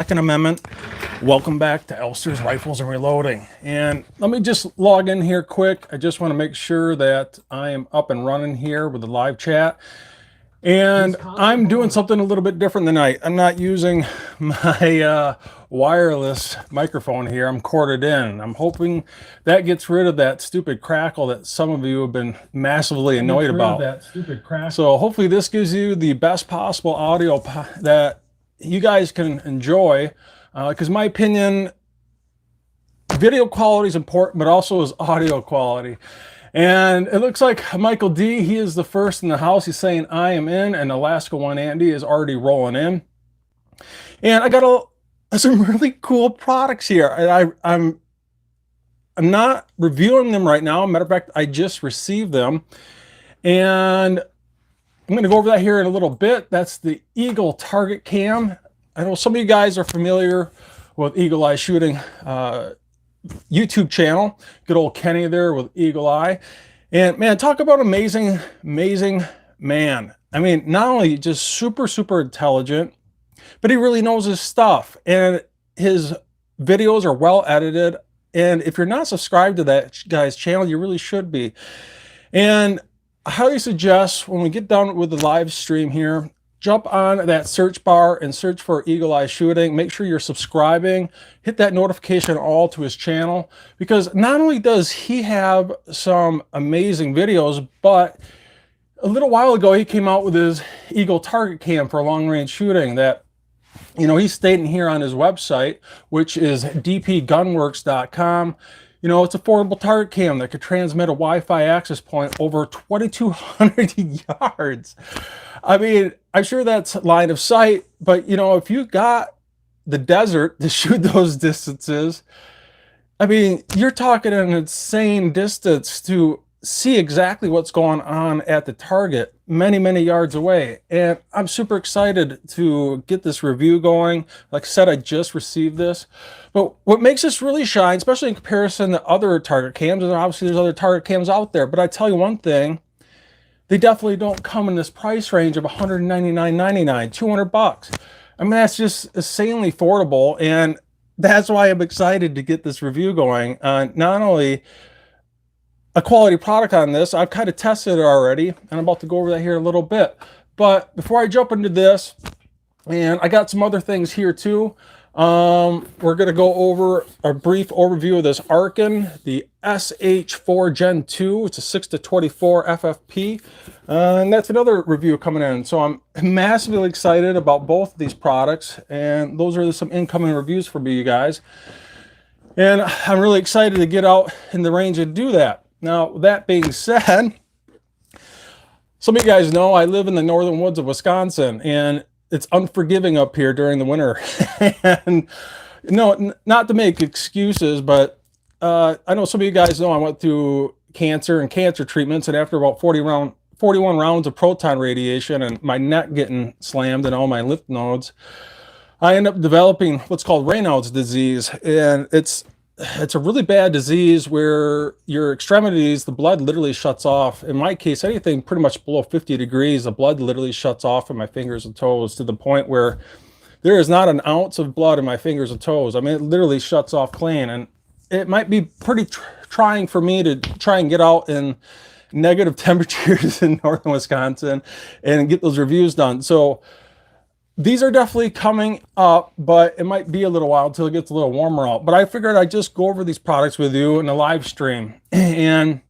Second Amendment. Welcome back to Elster's Rifles and Reloading. And let me just log in here quick. I just want to make sure that I am up and running here with the live chat. And I'm doing something a little bit different tonight. I'm not using my wireless microphone here. I'm corded in. I'm hoping that gets rid of that stupid crackle that some of you have been massively annoyed about. So hopefully this gives you the best possible audio that you guys can enjoy, because in my opinion, video quality is important, but also is audio quality. And it looks like Michael D, he is the first in the house. He's saying I am in, and Alaska One Andy is already rolling in. And I got some really cool products here. And I'm not reviewing them right now. Matter of fact, I just received them. And I'm going to go over that here in a little bit. That's the Eagle Target Cam. I know some of you guys are familiar with Eagle Eye Shooting YouTube channel. Good old Kenny there with Eagle Eye. And man, talk about amazing man. I mean, not only just super intelligent, but he really knows his stuff. And his videos are well edited. And if you're not subscribed to that guy's channel, you really should be. And I highly suggest when we get done with the live stream here, jump on that search bar and search for Eagle Eye Shooting. Make sure you're subscribing. Hit that notification all to his channel, because not only does he have some amazing videos, but a little while ago he came out with his Eagle Target Cam for long range shooting that, you know, he's stating here on his website, which is dpgunworks.com. You know, it's a affordable target cam that could transmit a Wi-Fi access point over 2,200 yards. I mean, I'm sure that's line of sight, but you know, if you got the desert to shoot those distances, I mean, you're talking an insane distance to see exactly what's going on at the target many yards away. And I'm super excited to get this review going. Like I said, I just received this. But what makes this really shine, especially in comparison to other target cams, and obviously there's other target cams out there, but I tell you one thing, they definitely don't come in this price range of $199.99, 200 bucks. I mean, that's just insanely affordable, and that's why I'm excited to get this review going. Not only a quality product on this, I've kind of tested it already, and I'm about to go over that here a little bit. But before I jump into this, and I got some other things here too, we're going to go over a brief overview of this Arken, the Sh4 Gen2. It's a 6-24 FFP, and that's another review coming in. So I'm massively excited about both of these products, and those are some incoming reviews for you guys. And I'm really excited to get out in the range and do that. Now, that being said, some of you guys know I live in the northern woods of Wisconsin, and it's unforgiving up here during the winter. And no, not to make excuses, but I know some of you guys know I went through cancer and cancer treatments, and after about 41 rounds of proton radiation and my neck getting slammed and all my lymph nodes, I ended up developing what's called Raynaud's disease. And it's a really bad disease where your extremities, the blood literally shuts off. In my case, anything pretty much below 50 degrees, the blood literally shuts off in my fingers and toes, to the point where there is not an ounce of blood in my fingers and toes. I mean, it literally shuts off clean. And it might be pretty trying for me to try and get out in negative temperatures in northern Wisconsin and get those reviews done. So these are definitely coming up, but it might be a little while until it gets a little warmer out. But I figured I'd just go over these products with you in a live stream and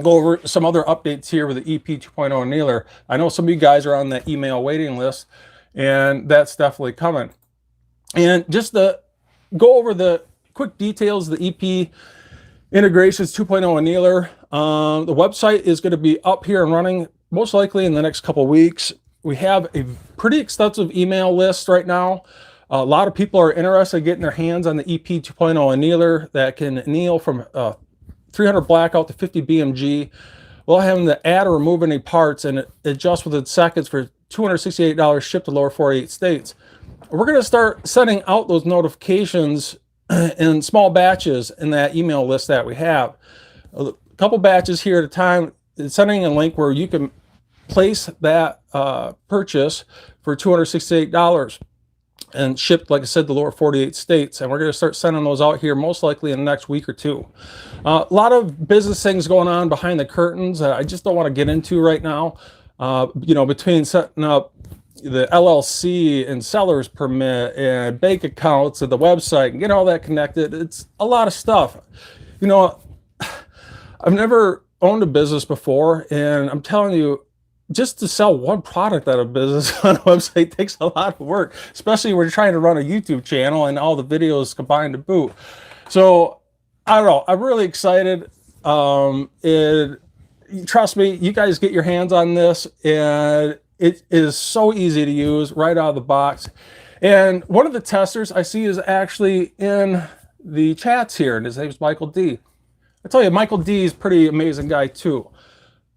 go over some other updates here with the EP 2.0 annealer. I know some of you guys are on the email waiting list, and that's definitely coming. And just to go over the quick details of the EP Integrations 2.0 annealer, the website is going to be up here and running most likely in the next couple weeks. We have a pretty extensive email list right now. A lot of people are interested in getting their hands on the EP 2.0 annealer that can anneal from 300 blackout to 50 BMG without having to add or remove any parts, and it adjusts within seconds for $268 shipped to lower 48 states. We're going to start sending out those notifications in small batches in that email list that we have. A couple batches here at a time, sending a link where you can place that purchase for $268. and shipped, like I said, the lower 48 states. And we're going to start sending those out here most likely in the next week or two. A lot of business things going on behind the curtains that I just don't want to get into right now. Between setting up the LLC and seller's permit and bank accounts and the website and get all that connected, it's a lot of stuff. I've never owned a business before, and I'm telling you, just to sell one product out of business on a website takes a lot of work, especially when you're trying to run a YouTube channel and all the videos combined to boot. So I don't know, I'm really excited. Trust me, you guys get your hands on this, and it is so easy to use right out of the box. And one of the testers I see is actually in the chats here, and his name is Michael D. I tell you, Michael D is a pretty amazing guy too.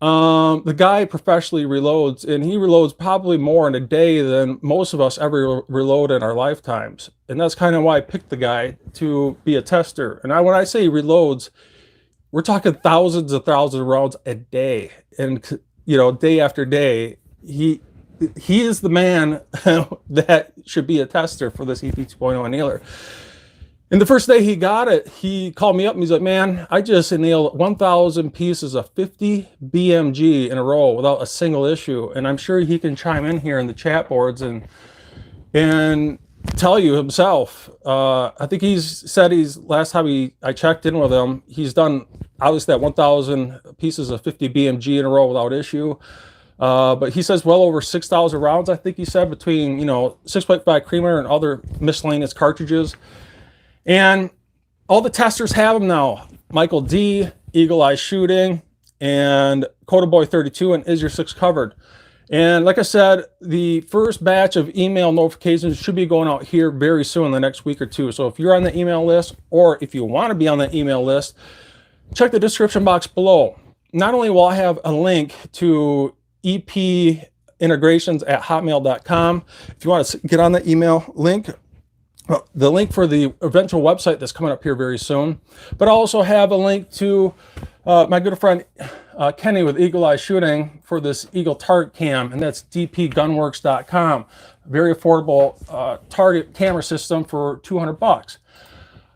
The guy professionally reloads, and he reloads probably more in a day than most of us ever reload in our lifetimes. And that's kind of why I picked the guy to be a tester. And when I say reloads, we're talking thousands of rounds a day, and day after day. He is the man that should be a tester for this EP 2.0 annealer. And the first day he got it, he called me up and he's like, man, I just annealed 1,000 pieces of 50 BMG in a row without a single issue. And I'm sure he can chime in here in the chat boards and tell you himself. I think he's said last time I checked in with him, he's done obviously that 1,000 pieces of 50 BMG in a row without issue. But he says well over 6,000 rounds, I think he said, between 6.5 creamer and other miscellaneous cartridges. And all the testers have them now. Michael D, Eagle Eye Shooting, and Coda Boy 32, and Is Your Six Covered. And like I said, the first batch of email notifications should be going out here very soon, in the next week or two. So if you're on the email list, or if you want to be on the email list, check the description box below. Not only will I have a link to epintegrations@hotmail.com, if you want to get on the email link, the link for the eventual website that's coming up here very soon, but I also have a link to my good friend Kenny with Eagle Eye Shooting for this Eagle Target Cam, and that's dpgunworks.com. Very affordable target camera system for $200.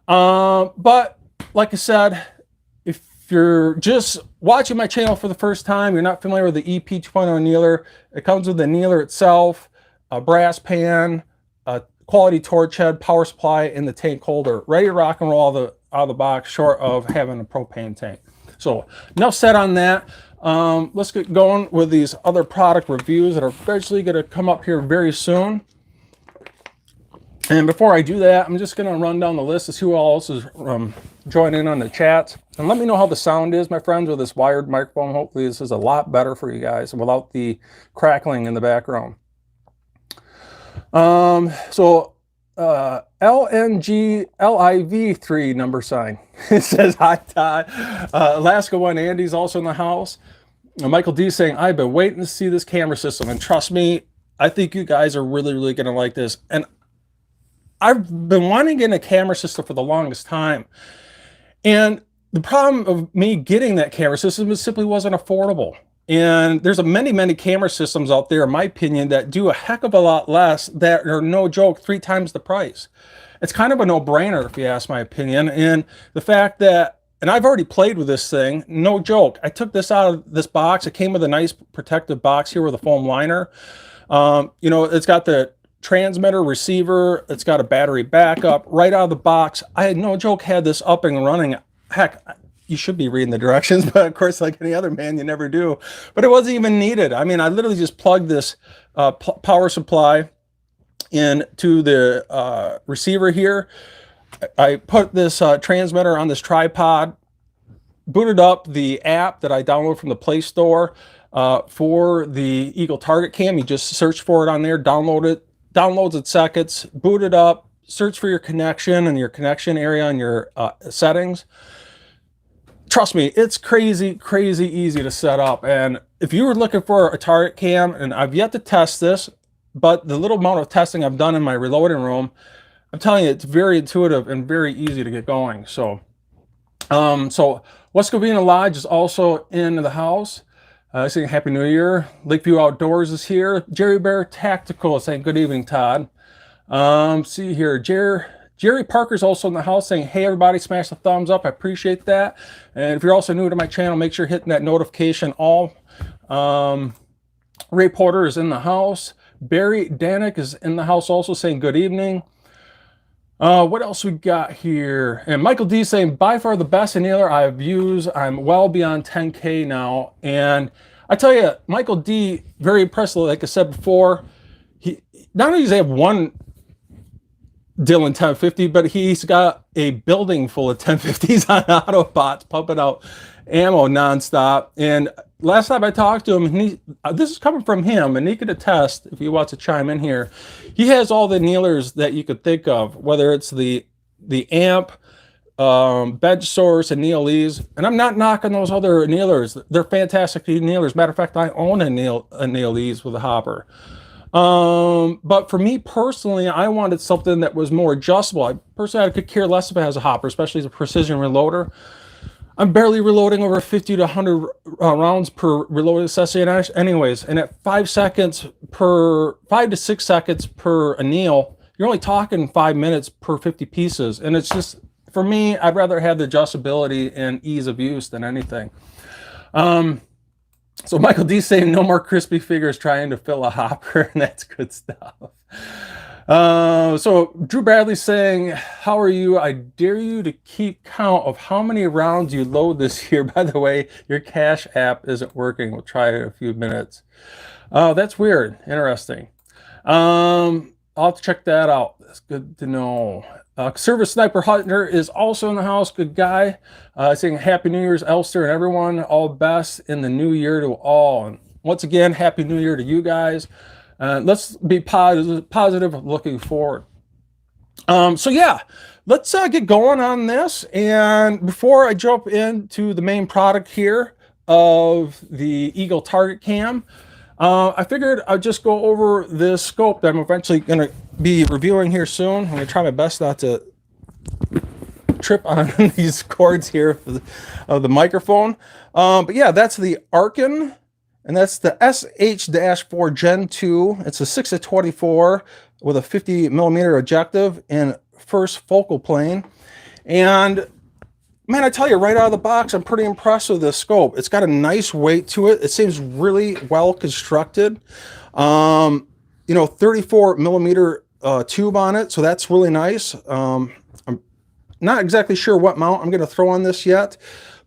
But like I said, if you're just watching my channel for the first time, you're not familiar with the EP 2.0 annealer, it comes with the annealer itself, a brass pan, a quality torch head, power supply, and the tank holder. Ready to rock and roll out of the box, short of having a propane tank. So enough said on that. Let's get going with these other product reviews that are eventually going to come up here very soon. And before I do that, I'm just going to run down the list to see who else is joining in on the chats. And let me know how the sound is, my friends, with this wired microphone. Hopefully this is a lot better for you guys without the crackling in the background. LNGLIV3 number sign. It says hi, Todd. Alaska One Andy's also in the house. Michael D saying, I've been waiting to see this camera system, and trust me, I think you guys are really going to like this. And I've been wanting to get a camera system for the longest time. And the problem of me getting that camera system is simply wasn't affordable. And there's many camera systems out there, in my opinion, that do a heck of a lot less, that are, no joke, 3 times the price. It's kind of a no-brainer, if you ask my opinion. And the fact that, and I've already played with this thing, no joke. I took this out of this box. It came with a nice protective box here with a foam liner. It's got the transmitter, receiver. It's got a battery backup right out of the box. I had, no joke, had this up and running. Heck, you should be reading the directions, but of course, like any other man, you never do. But it wasn't even needed. I mean, I literally just plugged this power supply into the receiver here. I put this transmitter on this tripod, booted up the app that I downloaded from the Play Store for the Eagle Target Cam. You just search for it on there, download it, downloads in seconds, boot it up, search for your connection and your connection area and your settings. Trust me, it's crazy easy to set up. And if you were looking for a target cam, and I've yet to test this, but the little amount of testing I've done in my reloading room, I'm telling you, it's very intuitive and very easy to get going. So, What's Covina Lodge is also in the house. Saying Happy New Year. Lakeview Outdoors is here. Jerry Bear Tactical is saying good evening, Todd. See here, Jerry Parker's also in the house saying, hey everybody, smash the thumbs up. I appreciate that. And if you're also new to my channel, make sure you're hitting that notification all. Ray Porter is in the house. Barry Danik is in the house also saying good evening. What else we got here? And Michael D saying, by far the best annealer I've used. I'm well beyond 10K now. And I tell you, Michael D, very impressive. Like I said before, he not only does he have one Dylan 1050, but he's got a building full of 1050s on Autobots pumping out ammo nonstop. And last time I talked to him, and this is coming from him, and he could attest if he wants to chime in here. He has all the annealers that you could think of, whether it's the amp, bench source, annealers. And I'm not knocking those other annealers. They're fantastic annealers. Matter of fact, I own annealers with a hopper. But for me personally, I wanted something that was more adjustable. I could care less if it has a hopper, especially as a precision reloader. I'm barely reloading over 50 to 100 rounds per reloaded accessory anyways. And at 5 to 6 seconds per anneal, you're only talking 5 minutes per 50 pieces. And it's just, for me, I'd rather have the adjustability and ease of use than anything. So Michael D saying no more crispy figures trying to fill a hopper, and that's good stuff. So Drew Bradley saying, how are you? I dare you to keep count of how many rounds you load this year. By the way, your cache app isn't working. We'll try it in a few minutes. That's weird. Interesting. I'll have to check that out. That's good to know. Service Sniper Hunter is also in the house. Good guy. Saying Happy New Year's, Elster, and everyone. All best in the new year to all. And once again, Happy New Year to you guys. Let's be positive looking forward. So yeah, let's get going on this. And before I jump into the main product here of the Eagle Target Cam, I figured I'd just go over this scope that I'm eventually going to be reviewing here soon. I'm going to try my best not to trip on these cords here of the microphone. But yeah, that's the Arken, and that's the Sh4 Gen2. It's a 6-24 with a 50 millimeter objective and first focal plane. And man, I tell you, right out of the box, I'm pretty impressed with this scope. It's got a nice weight to it. It seems really well constructed. You know, 34 millimeter tube on it, so that's really nice. I'm not exactly sure what mount I'm going to throw on this yet,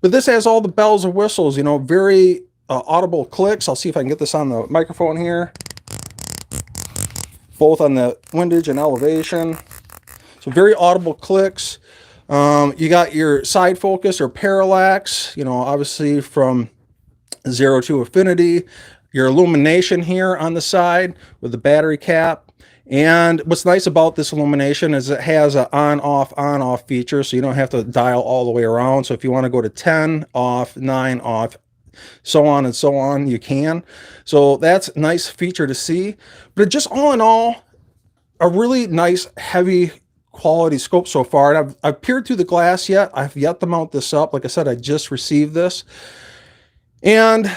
but this has all the bells and whistles, you know, very audible clicks. I'll see if I can get this on the microphone here, both on the windage and elevation. So very audible clicks. You got your side focus or parallax, you know, obviously from 0 to infinity. Your illumination here on the side with the battery cap. And what's nice about this illumination is it has an on-off feature, so you don't have to dial all the way around. So if you want to go to 10 off, 9 off, so on and so on, you can. So that's a nice feature to see. But just all in all, a really nice, heavy quality scope so far. And I've peered through the glass yet. I've yet to mount this up. Like I said, I just received this. And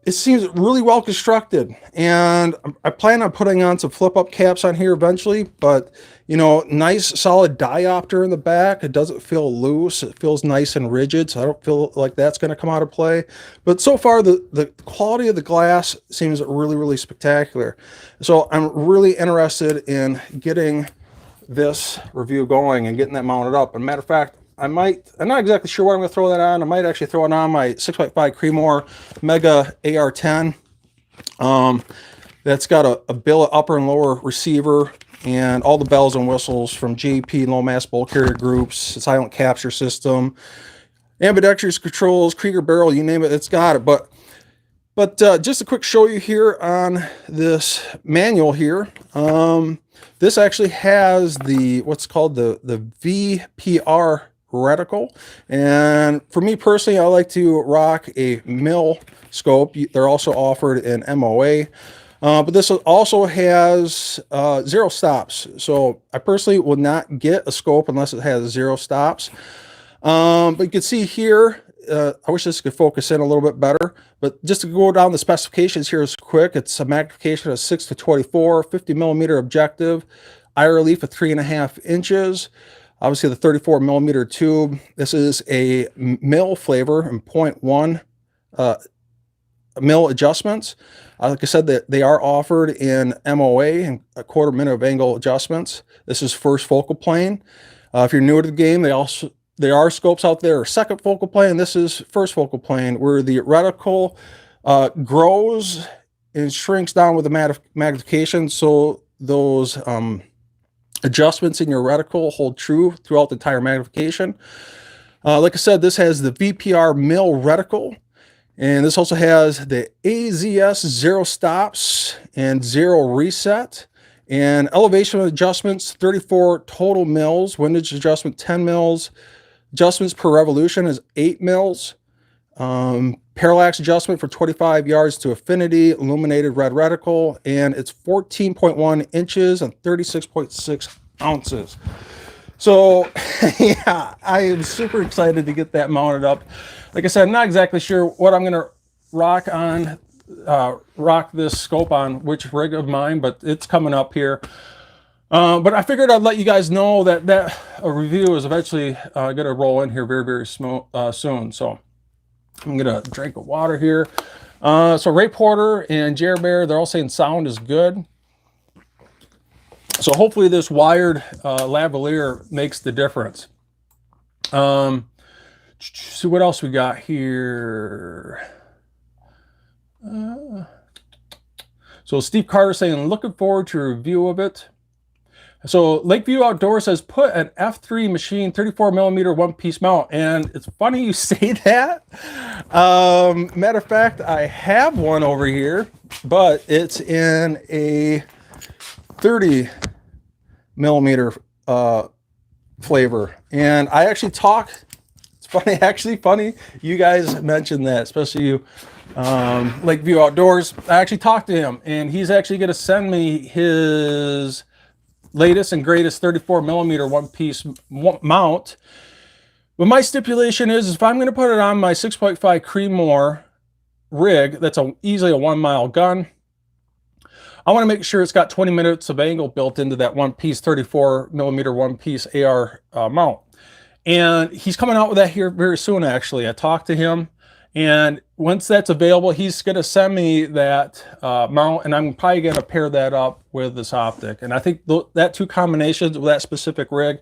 it seems really well constructed, and I plan on putting on some flip-up caps on here eventually, but you know, nice solid diopter in the back. It doesn't feel loose. It feels nice and rigid, so I don't feel like that's going to come out of play. But so far, the quality of the glass seems really, really spectacular. So I'm really interested in getting this review going and getting that mounted up. And matter of fact, I'm not exactly sure what I'm going to throw that on. I might actually throw it on my 6.5 Creedmoor Mega AR-10. That's got a billet upper and lower receiver and all the bells and whistles from JP low mass bulk carrier groups, silent capture system, ambidextrous controls, Krieger barrel, you name it, it's got it. But just a quick show you here on this manual here. This actually has what's called the VPR reticle, and for me personally, I like to rock a mil scope. They're also offered in MOA, but this also has 0 stops. So I personally would not get a scope unless it has 0 stops. But you can see here, I wish this could focus in a little bit better, but just to go down the specifications here is quick. It's a magnification of 6-24, 50 millimeter objective, eye relief of 3.5 inches. Obviously the 34 millimeter tube. This is a mill flavor and 0.1 mill adjustments. Like I said, that they are offered in MOA and 1/4 minute of angle adjustments. This is first focal plane. If you're new to the game, there are scopes out there, second focal plane. This is first focal plane, where the reticle grows and shrinks down with the magnification, so those adjustments in your reticle hold true throughout the entire magnification. Like I said, this has the VPR mill reticle, and this also has the AZS 0 stops and 0 reset, and elevation adjustments 34 total mils, windage adjustment 10 mils, adjustments per revolution is 8 mils, parallax adjustment for 25 yards to affinity, illuminated red reticle, and it's 14.1 inches and 36.6 ounces. So yeah, I am super excited to get that mounted up. Like I said, I'm not exactly sure what I'm going to rock this scope on, which rig of mine, but it's coming up here. But I figured I'd let you guys know that a review is eventually going to roll in here very, very soon. So I'm going to drink of water here. So Ray Porter and Jer Bear, they're all saying sound is good. So hopefully this wired lavalier makes the difference. See what else we got here. So Steve Carter saying, looking forward to a review of it. So Lakeview Outdoors says, put an F3 machine 34 millimeter one-piece mount. And it's funny you say that. Matter of fact, I have one over here, but it's in a 30 millimeter flavor. And I actually talked, it's funny, actually funny you guys mentioned that, especially you, Lakeview Outdoors. I actually talked to him, and he's actually going to send me his latest and greatest 34 millimeter one-piece mount. But my stipulation is if I'm going to put it on my 6.5 Creedmoor rig, that's easily a 1 mile gun, I want to make sure it's got 20 minutes of angle built into that one-piece 34 millimeter one-piece AR mount. And he's coming out with that here very soon, actually. I talked to him, and once that's available, he's going to send me that mount, and I'm probably going to pair that up with this optic. And I think that two combinations with that specific rig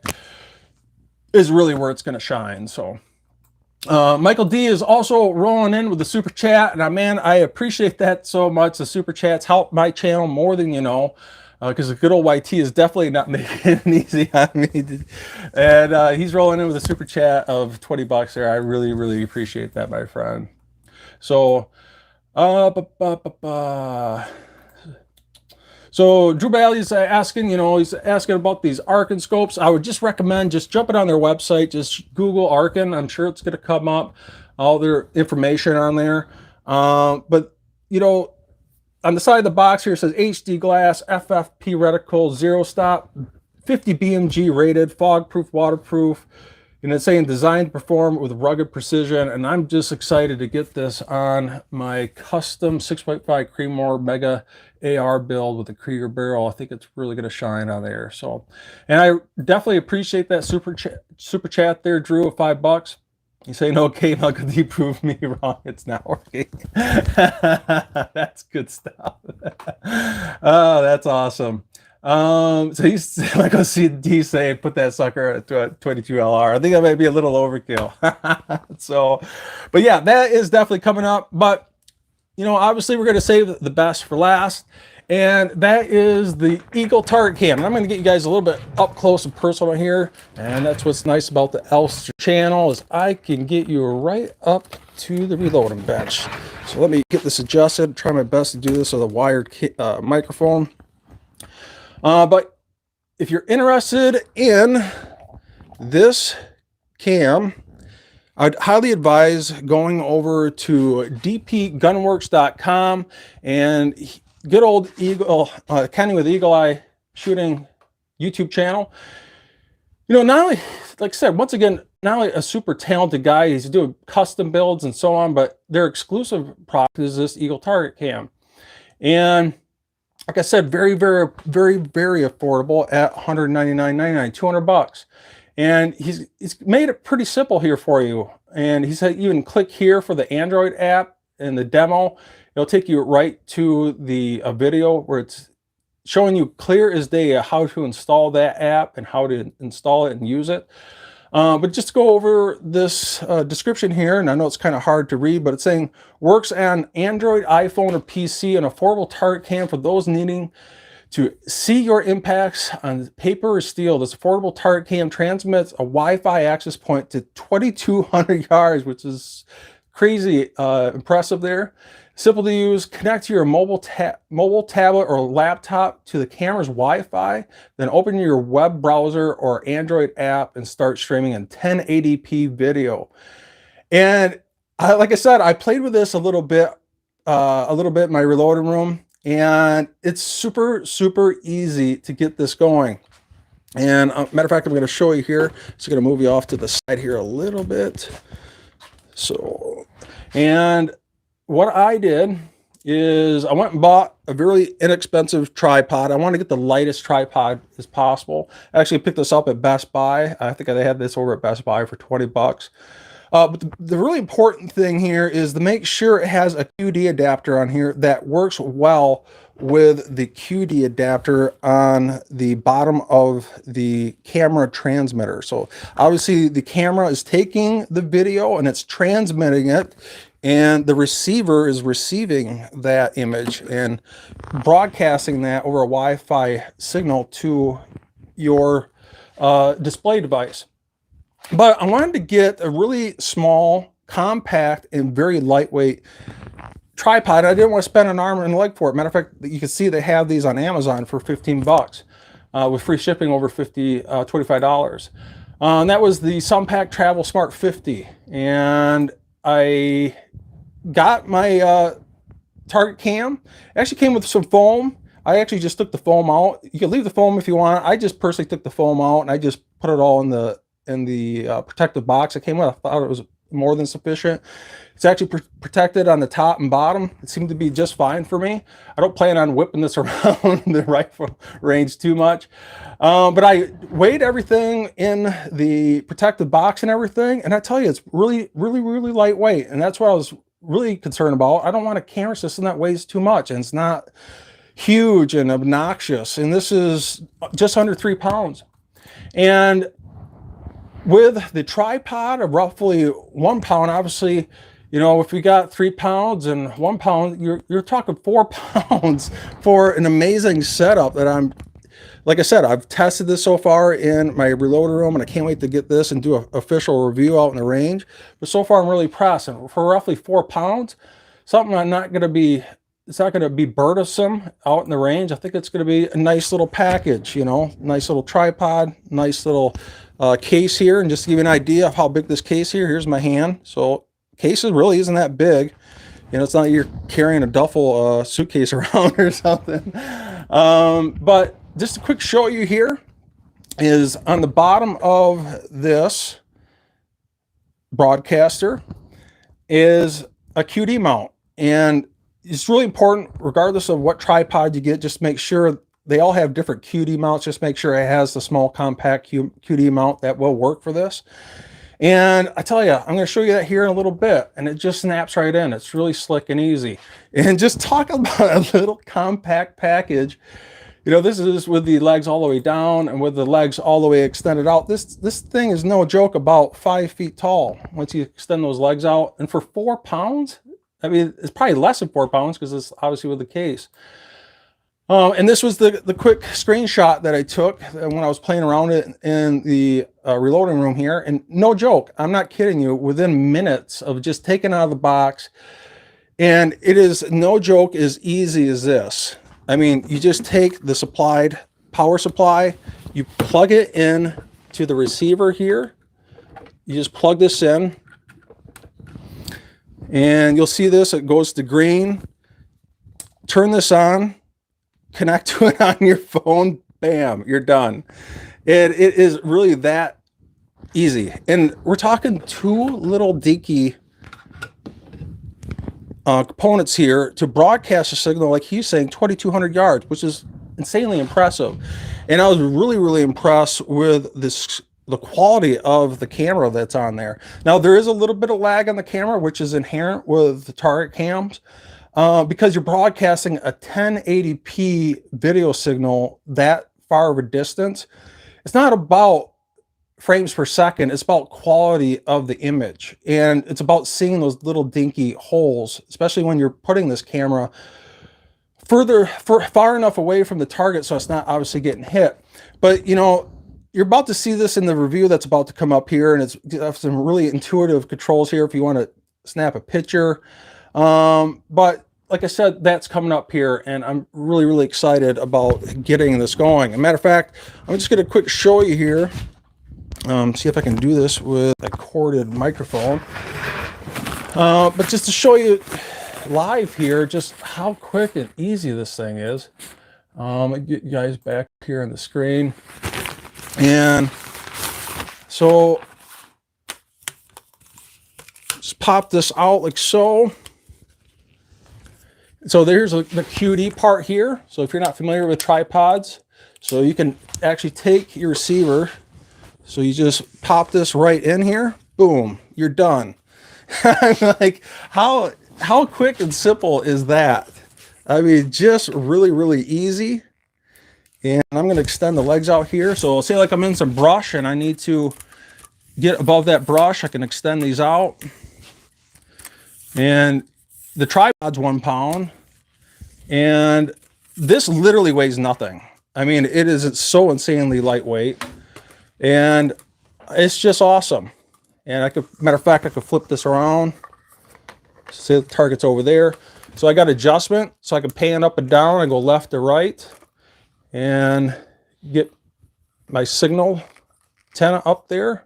is really where it's going to shine. So Michael D is also rolling in with the super chat, and man, I appreciate that so much. The super chats help my channel more than you know, because the good old YT is definitely not making it easy on me. And he's rolling in with a super chat of 20 bucks there. I really, really appreciate that, my friend. So, so Drew Bailey's asking, he's asking about these Arken scopes. I would just recommend just jumping on their website, just Google Arken. I'm sure it's going to come up, all their information on there. But, on the side of the box here, it says HD glass, FFP reticle, 0 stop, 50 BMG rated, fog-proof, waterproof. And it's saying designed to perform with rugged precision. And I'm just excited to get this on my custom 6.5 Creedmoor Mega AR build with the Krieger barrel. I think it's really going to shine on there. So, and I definitely appreciate that super chat there, Drew, of $5. You saying, okay, how could you prove me wrong? It's not working. That's good stuff. Oh, that's awesome. So he's like, go see D say, put that sucker at 22 LR. I think that might be a little overkill. So, but yeah, that is definitely coming up. But, obviously we're going to save the best for last. And that is the Eagle target cam. And I'm going to get you guys a little bit up close and personal here. And that's what's nice about the Elster channel is I can get you right up to the reloading bench. So let me get this adjusted. Try my best to do this with a wired microphone. But if you're interested in this cam, I'd highly advise going over to dpgunworks.com and good old Eagle, Kenny with Eagle Eye Shooting YouTube channel. Not only, like I said, once again, not only a super talented guy, he's doing custom builds and so on, but their exclusive product is this Eagle target cam. And Like I said, very, very, very, very affordable at $199.99, 200 bucks. And he's made it pretty simple here for you. And he said you can click here for the Android app and the demo. It'll take you right to the video where it's showing you clear as day how to install that app and how to install it and use it. But just go over this description here, and I know it's kind of hard to read, but it's saying works on Android, iPhone, or PC, an affordable target cam for those needing to see your impacts on paper or steel. This affordable target cam transmits a Wi-Fi access point to 2,200 yards, which is crazy impressive there. Simple to use. Connect to your mobile tablet or laptop to the camera's Wi-Fi, then open your web browser or Android app and start streaming in 1080p video. And like I said, I played with this a little bit in my reloading room, and it's super, super easy to get this going. And matter of fact, I'm going to show you here. Just going to move you off to the side here a little bit. So, and what I did is I went and bought a very inexpensive tripod. I want to get the lightest tripod as possible. I actually picked this up at Best Buy. I think they had this over at Best Buy for 20 bucks. But the really important thing here is to make sure it has a QD adapter on here that works well with the QD adapter on the bottom of the camera transmitter. So obviously the camera is taking the video and it's transmitting it, and the receiver is receiving that image and broadcasting that over a Wi-Fi signal to your display device. But I wanted to get a really small, compact, and very lightweight tripod. I didn't want to spend an arm and a leg for it. Matter of fact, you can see they have these on Amazon for 15 bucks with free shipping over $25. And that was the Sunpack Travel Smart 50. And I got my target cam. It actually came with some foam. I actually just took the foam out. You can leave the foam if you want. I just personally took the foam out and I just put it all in the protective box it came with. I thought it was more than sufficient. It's actually protected on the top and bottom. It seemed to be just fine for me. I don't plan on whipping this around the rifle range too much. But I weighed everything in the protective box and everything, and I tell you, it's really, really, really lightweight, and that's what I was really concerned about. I don't want a camera system that weighs too much, and it's not huge and obnoxious, and this is just under 3 pounds. And with the tripod of roughly 1 pound, obviously, you know, if you got 3 pounds and 1 pound, you're talking 4 pounds for an amazing setup that like I said, I've tested this so far in my reloader room, and I can't wait to get this and do an official review out in the range. But so far, I'm really impressed. And for roughly 4 pounds, something it's not going to be burdensome out in the range. I think it's going to be a nice little package, you know, nice little tripod, nice little case here. And just to give you an idea of how big this case here, here's my hand. So case really isn't that big. You know, it's not like you're carrying a duffel suitcase around or something. But just a quick show you here is on the bottom of this broadcaster is a QD mount. And it's really important, regardless of what tripod you get, just make sure they all have different QD mounts. Just make sure it has the small compact QD mount that will work for this. And I tell you, I'm going to show you that here in a little bit, and it just snaps right in. It's really slick and easy. And just talk about a little compact package. You know, this is with the legs all the way down and with the legs all the way extended out. This thing is no joke, about 5 feet tall once you extend those legs out. And for 4 pounds, I mean, it's probably less than 4 pounds because it's obviously with the case. And this was the quick screenshot that I took when I was playing around it in the reloading room here. And no joke, I'm not kidding you, within minutes of just taking it out of the box, and it is no joke as easy as this. I mean, you just take the supplied power supply, you plug it in to the receiver here. You just plug this in, and you'll see this, it goes to green. Turn this on, connect to it on your phone, bam, you're done. It is really that easy. And we're talking 2 little dinky components here to broadcast a signal, like he's saying, 2,200 yards, which is insanely impressive. And I was really impressed with the quality of the camera that's on there. Now, there is a little bit of lag on the camera, which is inherent with the target cams, because you're broadcasting a 1080p video signal that far of a distance. It's not about frames per second, it's about quality of the image, and it's about seeing those little dinky holes, especially when you're putting this camera far enough away from the target so it's not obviously getting hit. But you know, you're about to see this in the review that's about to come up here, and it's got some really intuitive controls here if you want to snap a picture. But like I said, that's coming up here, and I'm really excited about getting this going. As a matter of fact, I'm just going to quick show you here. See if I can do this with a corded microphone. But just to show you live here, just how quick and easy this thing is. Get you guys back here on the screen. And so just pop this out like so. So there's the QD part here. So if you're not familiar with tripods, so you can actually take your receiver. So you just pop this right in here, boom, you're done. I'm like, how quick and simple is that? I mean, just really easy. And I'm going to extend the legs out here. So say like I'm in some brush and I need to get above that brush, I can extend these out. And the tripod's 1 pound. And this literally weighs nothing. I mean, it's so insanely lightweight. And it's just awesome. And matter of fact, I could flip this around. Say the target's over there. So I got adjustment, so I can pan up and down. I go left to right and get my signal antenna up there.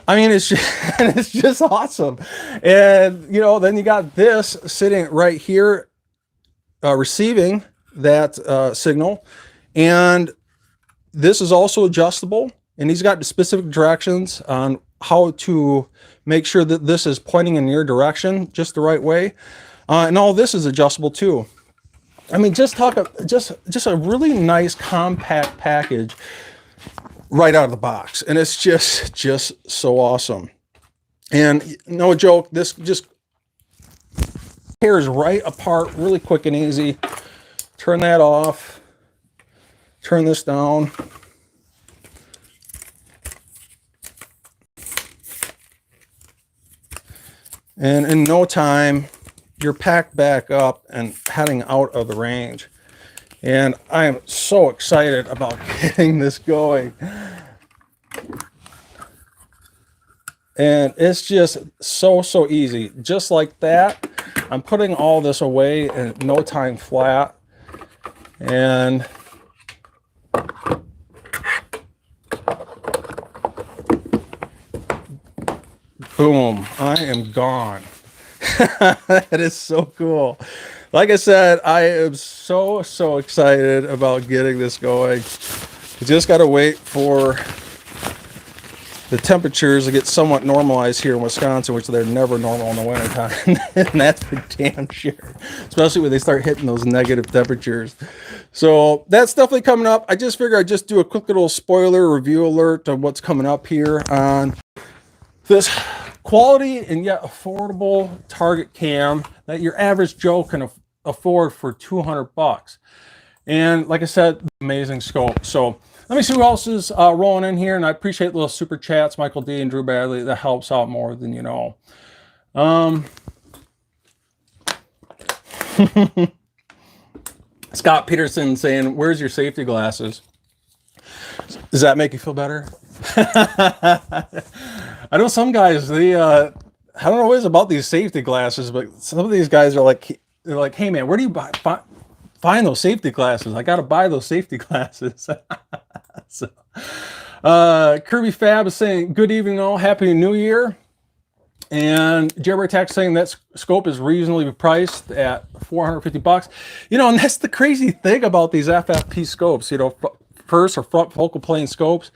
I mean, it's just awesome. And you know, then you got this sitting right here, receiving that signal, and this is also adjustable. And he's got specific directions on how to make sure that this is pointing in your direction just the right way. And all this is adjustable too. I mean, just a really nice compact package right out of the box. And it's just so awesome. And no joke, this just tears right apart really quick and easy. Turn that off. Turn this down. And in no time, you're packed back up and heading out of the range. And I am so excited about getting this going. And it's just so easy. Just like that, I'm putting all this away in no time flat. And boom, I am gone. That is so cool. Like I said, I am so excited about getting this going. You just got to wait for the temperatures to get somewhat normalized here in Wisconsin, which they're never normal in the wintertime. And that's for damn sure, especially when they start hitting those negative temperatures. So that's definitely coming up. I just figured I'd just do a quick little spoiler review alert of what's coming up here on this quality and yet affordable target cam that your average Joe can afford for 200 bucks. And like I said, amazing scope. So let me see who else is rolling in here. And I appreciate little super chats, Michael D and Drew Badley. That helps out more than you know. Scott Peterson saying, where's your safety glasses? Does that make you feel better? I know some guys, they I don't know what it's about these safety glasses, but some of these guys are like, they're like, hey man, where do you find those safety glasses? I got to buy those safety glasses. So, Kirby Fab is saying, good evening all, happy new year. And Jerry Tech saying that scope is reasonably priced at 450 bucks. You know, and that's the crazy thing about these FFP scopes, you know, first or front focal plane scopes.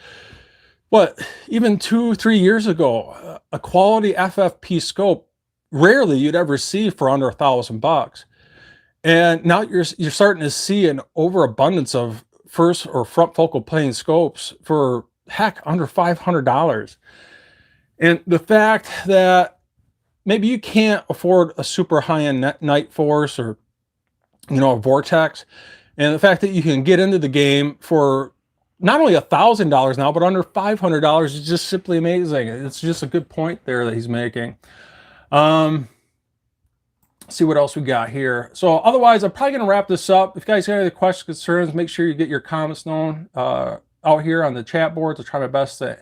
What, even 2-3 years ago, a quality FFP scope rarely you'd ever see for under $1,000. And now you're starting to see an overabundance of first or front focal plane scopes for heck under $500. And the fact that maybe you can't afford a super high-end night force or a vortex, and the fact that you can get into the game for not only $1,000 now, but under $500 is just simply amazing. It's just a good point there that he's making. See what else we got here. So otherwise, I'm probably going to wrap this up. If you guys have any questions, concerns, make sure you get your comments known out here on the chat boards. I'll try my best to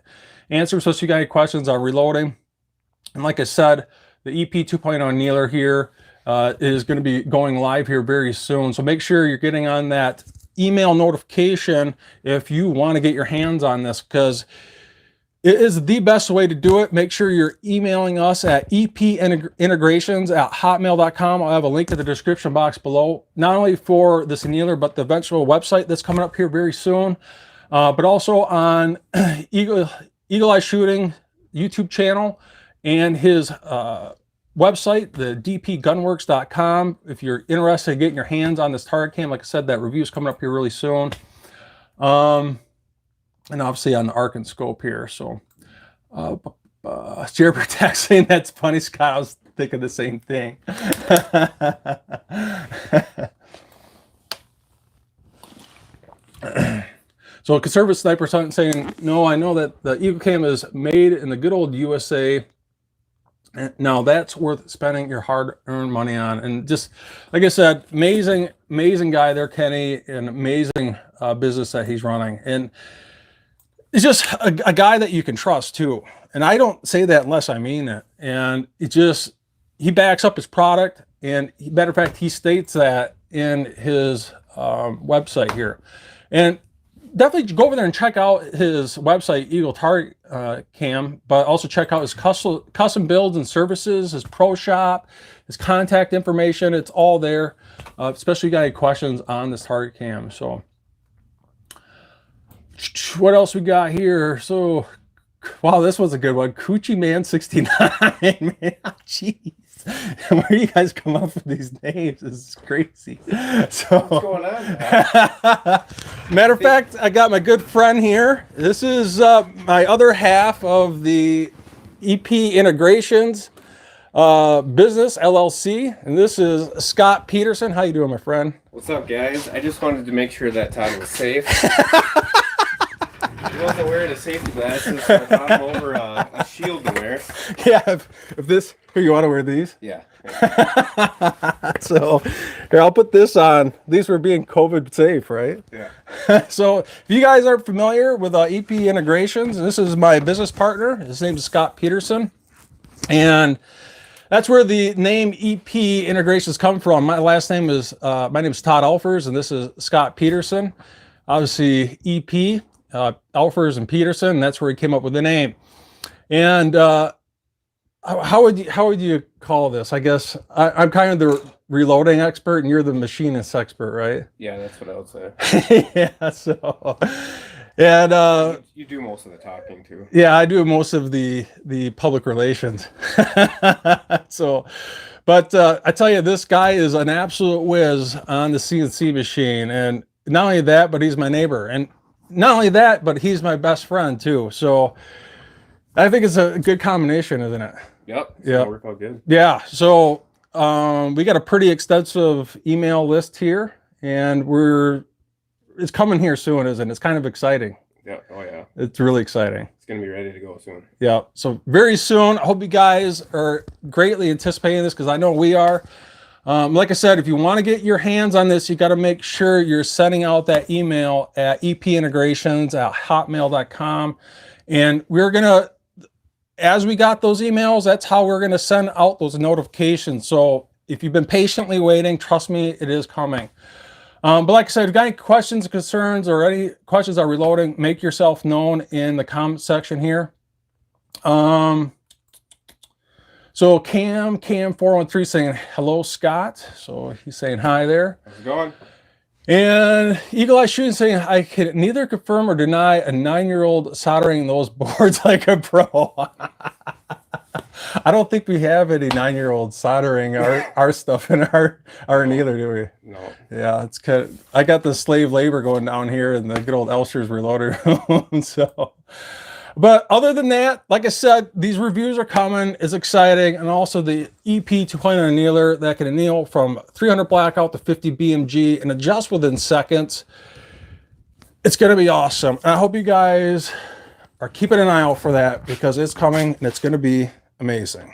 answer. So if you got any questions on reloading, and like I said, the EP 2.0 annealer here is going to be going live here very soon. So make sure you're getting on that email notification if you want to get your hands on this, because it is the best way to do it. Make sure you're emailing us at epintegrations@hotmail.com. I'll have a link in the description box below, not only for this annealer, but the eventual website that's coming up here very soon, but also on Eagle Eye Shooting YouTube channel and his website, the dpgunworks.com. If you're interested in getting your hands on this target cam, like I said, that review is coming up here really soon. And obviously on the Arken scope here. So Jared Text saying that's funny, Scott. I was thinking the same thing. So a conservative sniper saying, no, I know that the Eagle Cam is made in the good old USA. Now that's worth spending your hard-earned money on. And just like I said, amazing guy there, Kenny, and amazing business that he's running. And it's just a guy that you can trust too. And I don't say that unless I mean it. And he backs up his product. And matter of fact, he states that in his website here. And definitely go over there and check out his website, Eagle Target Cam, but also check out his custom builds and services, his pro shop, his contact information. It's all there, especially if you got any questions on this target cam. So what else we got here? So, wow, this was a good one. Coochie Man 69. Man, jeez. Where do you guys come up with these names? This is crazy. So, what's going on? Matter of fact, I got my good friend here. This is my other half of the EP Integrations Business LLC, and this is Scott Peterson. How you doing, my friend? What's up, guys? I just wanted to make sure that Todd was safe. He wasn't wearing his safety glasses, so I thought him over a shield to wear. Yeah, if this, here, you want to wear these? Yeah. So, here, I'll put this on. These were being COVID safe, right? Yeah. So, if you guys aren't familiar with EP Integrations, this is my business partner. His name is Scott Peterson. And that's where the name EP Integrations come from. My last name is, my name is Todd Elfers, and this is Scott Peterson. Obviously, EP. Elfers and Peterson, that's where he came up with the name. And how would you call this? I guess I'm kind of the reloading expert and you're the machinist expert, right? Yeah, that's what I would say. Yeah, so and you do most of the talking too. Yeah, I do most of the public relations. So but I tell you, this guy is an absolute whiz on the CNC machine, and not only that, but he's my neighbor, and not only that, but he's my best friend too. So I think it's a good combination, isn't it? Yep. Yeah. Work out good. Yeah. So we got a pretty extensive email list here, and it's coming here soon, isn't it? It's kind of exciting. Yeah. Oh yeah. It's really exciting. It's gonna be ready to go soon. Yeah. So very soon. I hope you guys are greatly anticipating this, because I know we are. Like I said, if you want to get your hands on this, you got to make sure you're sending out that email at epintegrations@hotmail.com. And we're going to, as we got those emails, that's how we're going to send out those notifications. So if you've been patiently waiting, trust me, it is coming. But like I said, if you got any questions, concerns, or any questions on reloading, make yourself known in the comment section here. So Cam 413 saying hello, Scott. So he's saying hi there. How's it going? And Eagle Eye Shooting saying I can neither confirm or deny a 9-year-old soldering those boards like a pro. I don't think we have any 9-year-olds soldering our stuff in our neither, do we? No. Yeah, it's kind of, I got the slave labor going down here in the good old Elster's Reloader room. So, but other than that, like I said, these reviews are coming. It's exciting. And also the EP 200 annealer that can anneal from 300 blackout to 50 BMG and adjust within seconds. It's going to be awesome. And I hope you guys are keeping an eye out for that because it's coming and it's going to be amazing.